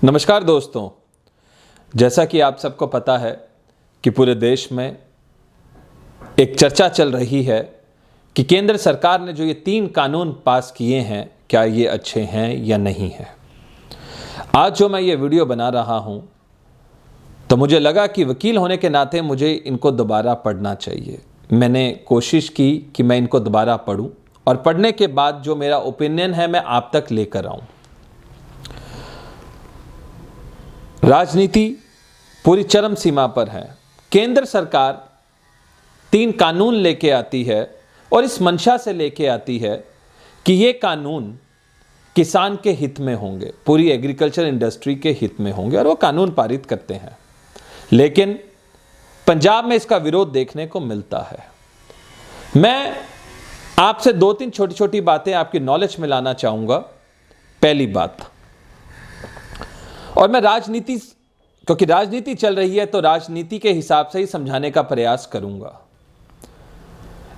नमस्कार दोस्तों, जैसा कि आप सबको पता है कि पूरे देश में एक चर्चा चल रही है कि केंद्र सरकार ने जो ये 3 कानून पास किए हैं, क्या ये अच्छे हैं या नहीं है। आज जो मैं ये वीडियो बना रहा हूँ तो मुझे लगा कि वकील होने के नाते मुझे इनको दोबारा पढ़ना चाहिए। मैंने कोशिश की कि मैं इनको दोबारा पढूं और पढ़ने के बाद जो मेरा ओपिनियन है मैं आप तक लेकर आऊं। राजनीति पूरी चरम सीमा पर है। केंद्र सरकार 3 कानून लेके आती है और इस मंशा से लेके आती है कि ये कानून किसान के हित में होंगे, पूरी एग्रीकल्चर इंडस्ट्री के हित में होंगे और वो कानून पारित करते हैं। लेकिन पंजाब में इसका विरोध देखने को मिलता है। मैं आपसे 2-3 छोटी छोटी बातें आपकी नॉलेज में लाना चाहूंगा। पहली बात, और मैं राजनीति, क्योंकि राजनीति चल रही है तो राजनीति के हिसाब से ही समझाने का प्रयास करूंगा।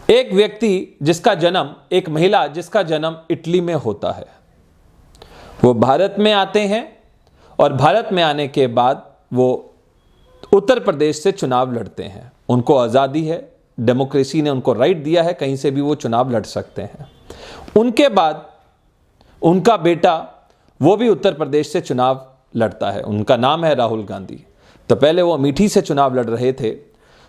एक व्यक्ति जिसका जन्म, एक महिला जिसका जन्म इटली में होता है, वो भारत में आते हैं और भारत में आने के बाद वो उत्तर प्रदेश से चुनाव लड़ते हैं। उनको आज़ादी है, डेमोक्रेसी ने उनको राइट दिया है, कहीं से भी वो चुनाव लड़ सकते हैं। उनके बाद उनका बेटा वो भी उत्तर प्रदेश से चुनाव लड़ता है, उनका नाम है राहुल गांधी। तो पहले वो अमेठी से चुनाव लड़ रहे थे,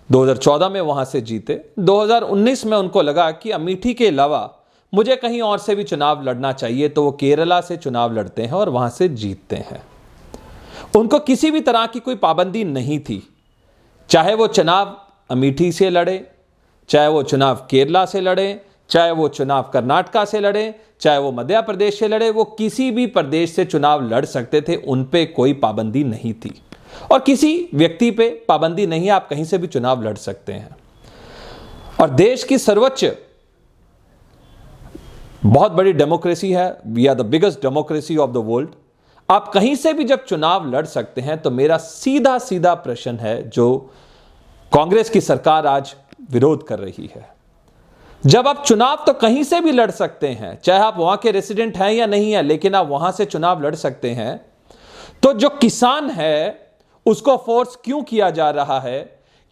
2014 में वहां से जीते। 2019 में उनको लगा कि अमेठी के अलावा मुझे कहीं और से भी चुनाव लड़ना चाहिए, तो वो केरला से चुनाव लड़ते हैं और वहां से जीतते हैं। उनको किसी भी तरह की कोई पाबंदी नहीं थी, चाहे वो चुनाव अमेठी से लड़े, चाहे वो चुनाव केरला से लड़े, चाहे वो चुनाव कर्नाटका से लड़े, चाहे वो मध्य प्रदेश से लड़े, वो किसी भी प्रदेश से चुनाव लड़ सकते थे। उन पे कोई पाबंदी नहीं थी और किसी व्यक्ति पे पाबंदी नहीं है, आप कहीं से भी चुनाव लड़ सकते हैं। और देश की सर्वोच्च बहुत बड़ी डेमोक्रेसी है, we are the biggest democracy of the world. आप कहीं से भी जब चुनाव लड़ सकते हैं, तो मेरा सीधा सीधा प्रश्न है जो कांग्रेस की सरकार आज विरोध कर रही है, जब आप चुनाव तो कहीं से भी लड़ सकते हैं, चाहे आप वहां के रेसिडेंट हैं या नहीं है, लेकिन आप वहां से चुनाव लड़ सकते हैं, तो जो किसान है उसको फोर्स क्यों किया जा रहा है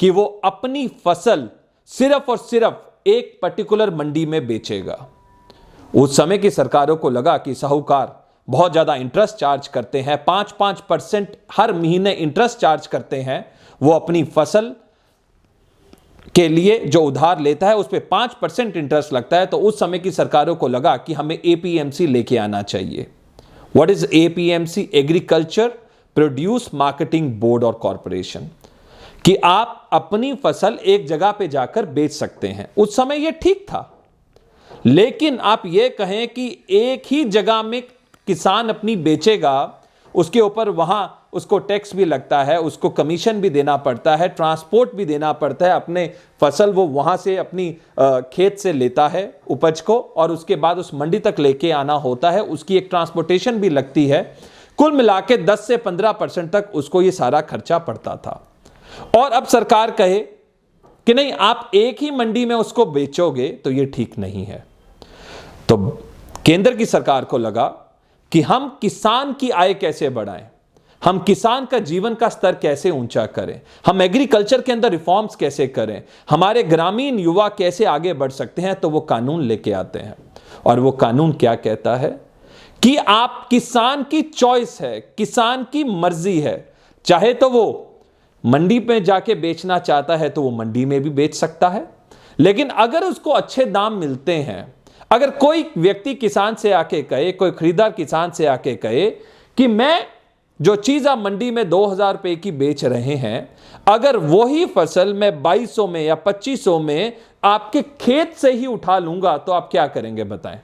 कि वो अपनी फसल सिर्फ और सिर्फ एक पर्टिकुलर मंडी में बेचेगा। उस समय की सरकारों को लगा कि साहूकार बहुत ज्यादा इंटरेस्ट चार्ज करते हैं, 5% हर महीने इंटरेस्ट चार्ज करते हैं। वो अपनी फसल के लिए जो उधार लेता है उस पर 5% इंटरेस्ट लगता है। तो उस समय की सरकारों को लगा कि हमें एपीएमसी लेके आना चाहिए। What is APMC? Agriculture produce marketing board और कॉरपोरेशन, कि आप अपनी फसल एक जगह पे जाकर बेच सकते हैं। उस समय यह ठीक था, लेकिन आप यह कहें कि एक ही जगह में किसान अपनी बेचेगा, उसके ऊपर वहां उसको टैक्स भी लगता है, उसको कमीशन भी देना पड़ता है, ट्रांसपोर्ट भी देना पड़ता है। अपने फसल वो वहां से अपनी खेत से लेता है उपज को, और उसके बाद उस मंडी तक लेके आना होता है, उसकी एक ट्रांसपोर्टेशन भी लगती है। कुल मिला के 10 से 15% तक उसको ये सारा खर्चा पड़ता था। और अब सरकार कहे कि नहीं, आप एक ही मंडी में उसको बेचोगे, तो ये ठीक नहीं है। तो केंद्र की सरकार को लगा कि हम किसान की आय कैसे बढ़ाएं, हम किसान का जीवन का स्तर कैसे ऊंचा करें, हम एग्रीकल्चर के अंदर रिफॉर्म्स कैसे करें, हमारे ग्रामीण युवा कैसे आगे बढ़ सकते हैं। तो वो कानून लेके आते हैं, और वो कानून क्या कहता है कि आप, किसान की चॉइस है, किसान की मर्जी है, चाहे तो वो मंडी पे जाके बेचना चाहता है तो वो मंडी में भी बेच सकता है, लेकिन अगर उसको अच्छे दाम मिलते हैं, अगर कोई व्यक्ति किसान से आके कहे, कोई खरीदार किसान से आके कहे कि मैं जो चीज आप मंडी में 2000 रुपए की बेच रहे हैं, अगर वही फसल मैं 2200 में या 2500 में आपके खेत से ही उठा लूंगा, तो आप क्या करेंगे बताएं?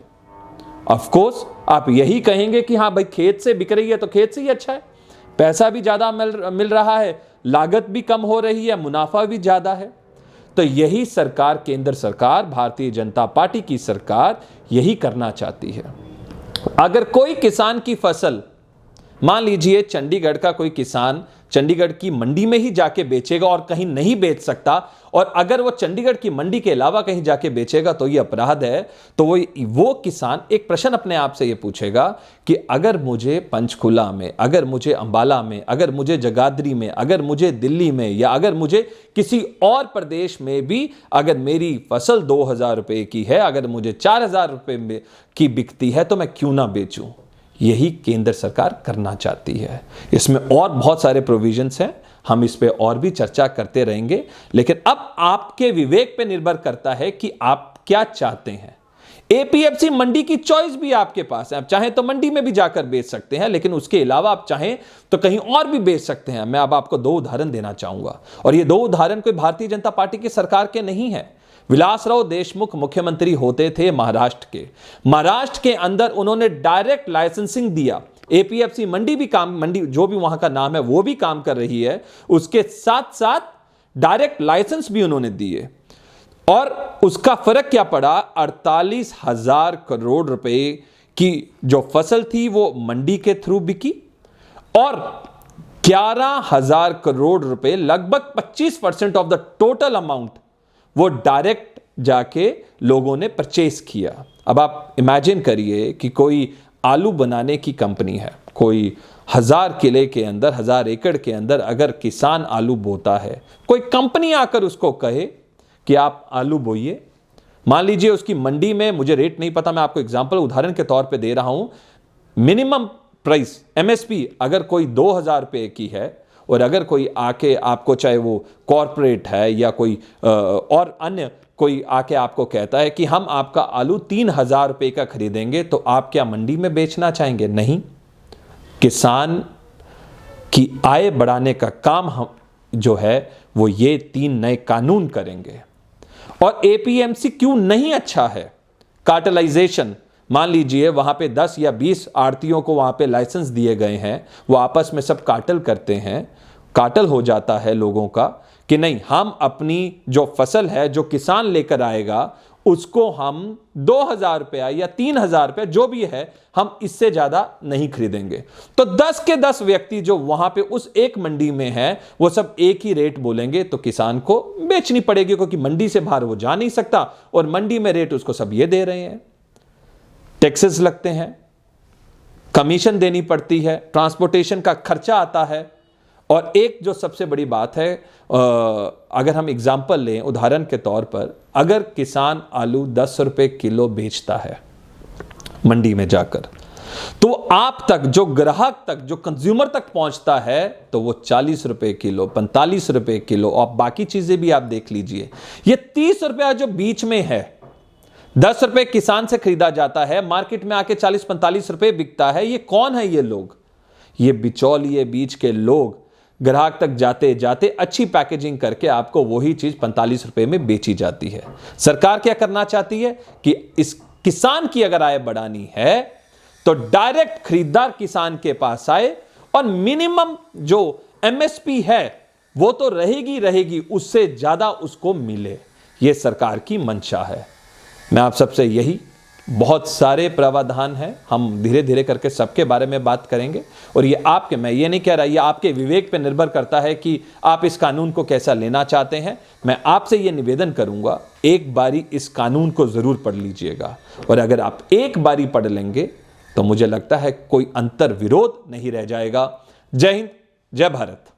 ऑफ कोर्स आप यही कहेंगे कि हाँ भाई, खेत से बिक रही है तो खेत से ही अच्छा है, पैसा भी ज्यादा मिल रहा है, लागत भी कम हो रही है, मुनाफा भी ज्यादा है। तो यही सरकार, केंद्र सरकार, भारतीय जनता पार्टी की सरकार यही करना चाहती है। अगर कोई किसान की फसल, मान लीजिए चंडीगढ़ का कोई किसान चंडीगढ़ की मंडी में ही जाके बेचेगा और कहीं नहीं बेच सकता, और अगर वो चंडीगढ़ की मंडी के अलावा कहीं जाके बेचेगा तो ये अपराध है, तो वो किसान एक प्रश्न अपने आप से ये पूछेगा कि अगर मुझे पंचकुला में, अगर मुझे अंबाला में, अगर मुझे जगाधरी में, अगर मुझे दिल्ली में, या अगर मुझे किसी और प्रदेश में भी अगर मेरी फसल 2,000 रुपए की है, अगर मुझे 4,000 रुपए की बिकती है, तो मैं क्यों ना बेचूं? यही केंद्र सरकार करना चाहती है। इसमें और बहुत सारे प्रोविजंस हैं, हम इस पे और भी चर्चा करते रहेंगे, लेकिन अब आपके विवेक पे निर्भर करता है कि आप क्या चाहते हैं। एपीएमसी मंडी की चॉइस भी आपके पास है, आप चाहें तो मंडी में भी जाकर बेच सकते हैं, लेकिन उसके अलावा आप चाहें तो कहीं और भी बेच सकते हैं। मैं अब आपको 2 उदाहरण देना चाहूंगा, और ये 2 उदाहरण कोई भारतीय जनता पार्टी की सरकार के नहीं है। विलासराव देशमुख मुख्यमंत्री होते थे महाराष्ट्र के अंदर उन्होंने डायरेक्ट लाइसेंसिंग दिया। एपीएमसी मंडी जो भी वहां का नाम है वो भी काम कर रही है, उसके साथ साथ डायरेक्ट लाइसेंस भी उन्होंने दिए, और उसका फर्क क्या पड़ा? 48,000 करोड़ रुपए की जो फसल थी वो मंडी के थ्रू बिकी, और 11,000 करोड़ रुपए, लगभग 25% ऑफ द टोटल अमाउंट, वो डायरेक्ट जाके लोगों ने परचेस किया। अब आप इमेजिन करिए कि कोई आलू बनाने की कंपनी है, कोई 1,000 किले के अंदर, 1,000 एकड़ के अंदर अगर किसान आलू बोता है, कोई कंपनी आकर उसको कहे कि आप आलू बोइए, मान लीजिए उसकी मंडी में, मुझे रेट नहीं पता, मैं आपको एग्जांपल उदाहरण के तौर पे दे रहा हूं, मिनिमम प्राइस एमएसपी अगर कोई 2,000 रुपए की है, और अगर कोई आके आपको, चाहे वो कॉरपोरेट है या कोई और अन्य कोई आके आपको कहता है कि हम आपका आलू 3,000 रुपए का खरीदेंगे, तो आप क्या मंडी में बेचना चाहेंगे? नहीं। किसान की आय बढ़ाने का काम हम जो है वो ये 3 नए कानून करेंगे। और एपीएमसी क्यों नहीं अच्छा है? कार्टेलाइजेशन, मान लीजिए वहां पे 10 या 20 आड़तियों को वहां पे लाइसेंस दिए गए हैं, वो आपस में सब कार्टेल करते हैं, कार्टेल हो जाता है लोगों का कि नहीं, हम अपनी जो फसल है, जो किसान लेकर आएगा, उसको हम 2,000 रुपया या 3,000 रुपया जो भी है, हम इससे ज्यादा नहीं खरीदेंगे। तो 10 के 10 व्यक्ति जो वहां पे उस एक मंडी में है, वो सब एक ही रेट बोलेंगे, तो किसान को बेचनी पड़ेगी, क्योंकि मंडी से बाहर वो जा नहीं सकता, और मंडी में रेट उसको सब ये दे रहे हैं। टैक्सेस लगते हैं, कमीशन देनी पड़ती है, ट्रांसपोर्टेशन का खर्चा आता है, और एक जो सबसे बड़ी बात है, अगर हम एग्जाम्पल लें, उदाहरण के तौर पर, अगर किसान आलू 10 रुपए किलो बेचता है मंडी में जाकर, तो आप तक, जो ग्राहक तक, जो कंज्यूमर तक पहुंचता है, तो वो 40 रुपए किलो, 45 रुपए किलो, और बाकी चीजें भी आप देख लीजिए। ये 30 रुपया जो बीच में है, 10 रुपए किसान से खरीदा जाता है, मार्केट में आके 40-45 रुपए बिकता है। ये कौन है? ये लोग, ये बिचौलिए, बीच के लोग, ग्राहक तक जाते जाते अच्छी पैकेजिंग करके आपको वही चीज 45 रुपए में बेची जाती है। सरकार क्या करना चाहती है कि इस किसान की अगर आय बढ़ानी है, तो डायरेक्ट खरीदार किसान के पास आए, और मिनिमम जो एमएसपी है वो तो रहेगी, उससे ज्यादा उसको मिले। यह सरकार की मंशा है। मैं आप सबसे यही, बहुत सारे प्रावधान हैं, हम धीरे धीरे करके सबके बारे में बात करेंगे, और ये आपके, मैं ये नहीं कह रहा, ये आपके विवेक पे निर्भर करता है कि आप इस कानून को कैसा लेना चाहते हैं। मैं आपसे ये निवेदन करूंगा, एक बारी इस कानून को जरूर पढ़ लीजिएगा, और अगर आप एक बारी पढ़ लेंगे तो मुझे लगता है कोई अंतर विरोध नहीं रह जाएगा। जय हिंद, जय भारत।